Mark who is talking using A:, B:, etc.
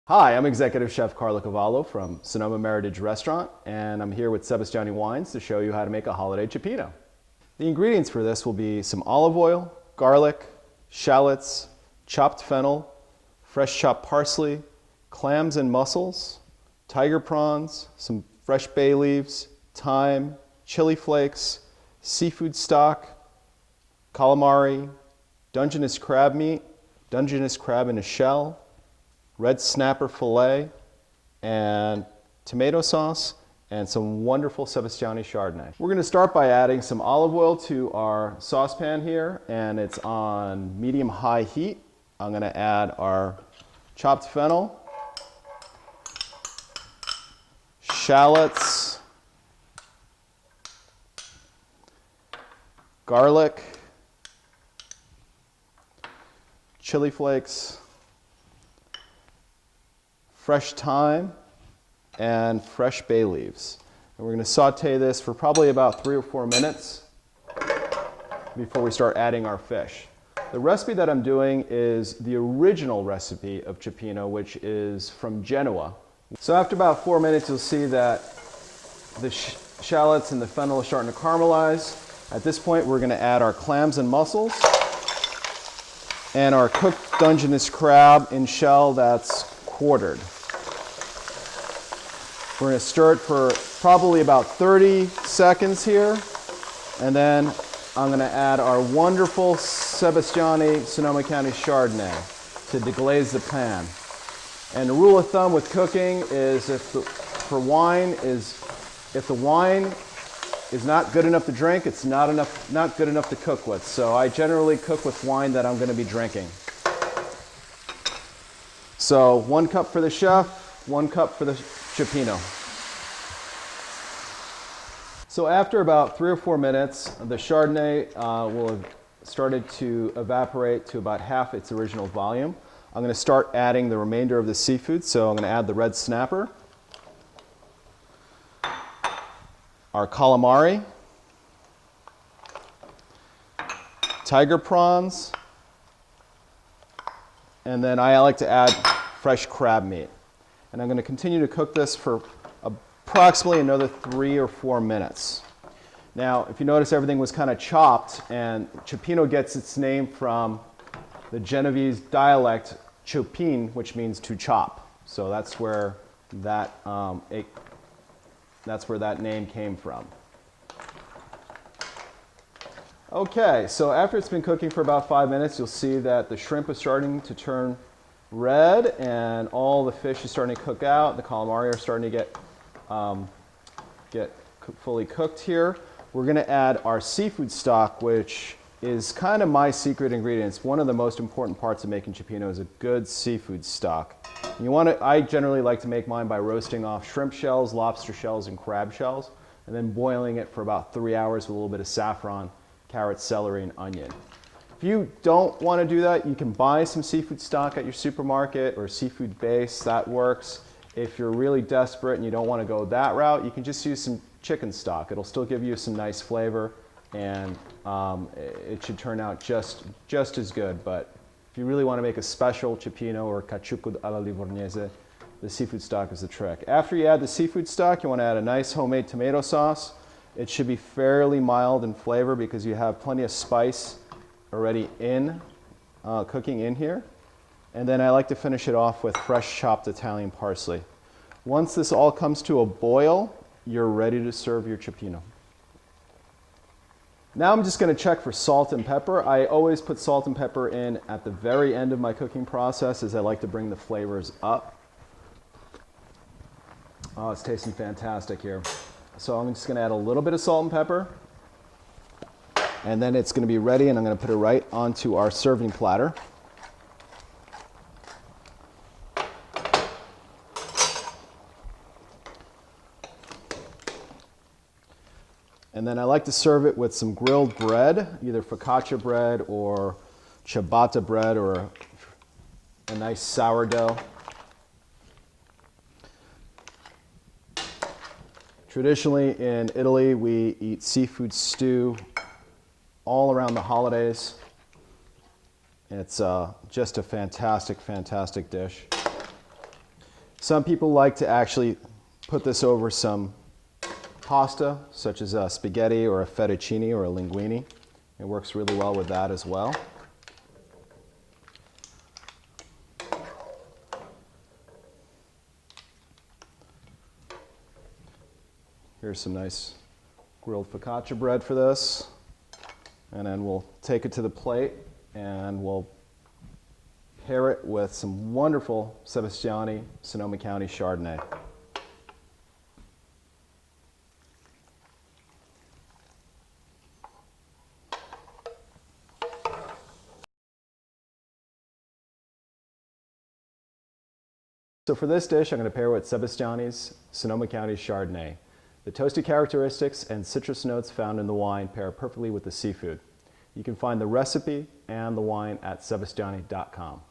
A: Hi, I'm Executive Chef Carlo Cavallo from Sonoma Meritage Restaurant, and I'm here with Sebastiani Wines to show you how to make a holiday cioppino. The ingredients for this will be some olive oil, garlic, shallots, chopped fennel, fresh chopped parsley, clams and mussels, tiger prawns, some fresh bay leaves, thyme, chili flakes, seafood stock, calamari, Dungeness crab meat, Dungeness crab in a shell, red snapper fillet, and tomato sauce, and some wonderful Sebastiani Chardonnay. We're going to start by adding some olive oil to our saucepan here, and it's on medium-high heat. I'm going to add our chopped fennel, shallots, garlic, chili flakes, fresh thyme, and fresh bay leaves. And we're going to saute this for probably about 3 or 4 minutes before we start adding our fish. The recipe that I'm doing is the original recipe of cioppino, which is from Genoa. So after about 4 minutes, you'll see that the shallots and the fennel are starting to caramelize. At this point, we're going to add our clams and mussels and our cooked Dungeness crab in shell that's quartered. We're going to stir it for probably about 30 seconds here, and then I'm going to add our wonderful Sebastiani Sonoma County Chardonnay to deglaze the pan. And the rule of thumb with cooking is if the wine is not good enough to drink, it's not good enough to cook with. So I generally cook with wine that I'm going to be drinking. So 1 cup for the chef, 1 cup for the cioppino. So after about 3 or 4 minutes, the Chardonnay will have started to evaporate to about half its original volume. I'm going to start adding the remainder of the seafood. So I'm going to add the red snapper, our calamari, tiger prawns, and then I like to add fresh crab meat. And I'm going to continue to cook this for approximately another 3 or 4 minutes. Now, if you notice, everything was kind of chopped, and cioppino gets its name from the Genovese dialect Cioppin, which means to chop. So that's where that name came from. Okay, so after it's been cooking for about 5 minutes, you'll see that the shrimp is starting to turn red, and all the fish is starting to cook out. The calamari are starting to get fully cooked here. We're going to add our seafood stock, which is kind of my secret ingredient. It's one of the most important parts of making cioppino is a good seafood stock. I generally like to make mine by roasting off shrimp shells, lobster shells, and crab shells, and then boiling it for about 3 hours with a little bit of saffron, carrot, celery, and onion. If you don't want to do that, you can buy some seafood stock at your supermarket or seafood base. That works. If you're really desperate and you don't want to go that route, you can just use some chicken stock. It'll still give you some nice flavor, and it should turn out just as good. But if you really want to make a special cioppino or Cacciucco alla Livornese, the seafood stock is the trick. After you add the seafood stock, you want to add a nice homemade tomato sauce. It should be fairly mild in flavor because you have plenty of spice already cooking in here. And then I like to finish it off with fresh chopped Italian parsley. Once this all comes to a boil, you're ready to serve your cioppino. Now I'm just going to check for salt and pepper. I always put salt and pepper in at the very end of my cooking process, as I like to bring the flavors up. Oh, it's tasting fantastic here. So I'm just going to add a little bit of salt and pepper, and then it's going to be ready, and I'm going to put it right onto our serving platter. And then I like to serve it with some grilled bread, either focaccia bread or ciabatta bread or a nice sourdough. Traditionally in Italy, we eat seafood stew all around the holidays. It's just a fantastic, fantastic dish. Some people like to actually put this over some pasta, such as a spaghetti or a fettuccine or a linguine. It works really well with that as well. Here's some nice grilled focaccia bread for this. And then we'll take it to the plate and we'll pair it with some wonderful Sebastiani Sonoma County Chardonnay. So for this dish, I'm going to pair with Sebastiani's Sonoma County Chardonnay. The toasty characteristics and citrus notes found in the wine pair perfectly with the seafood. You can find the recipe and the wine at sebastiani.com.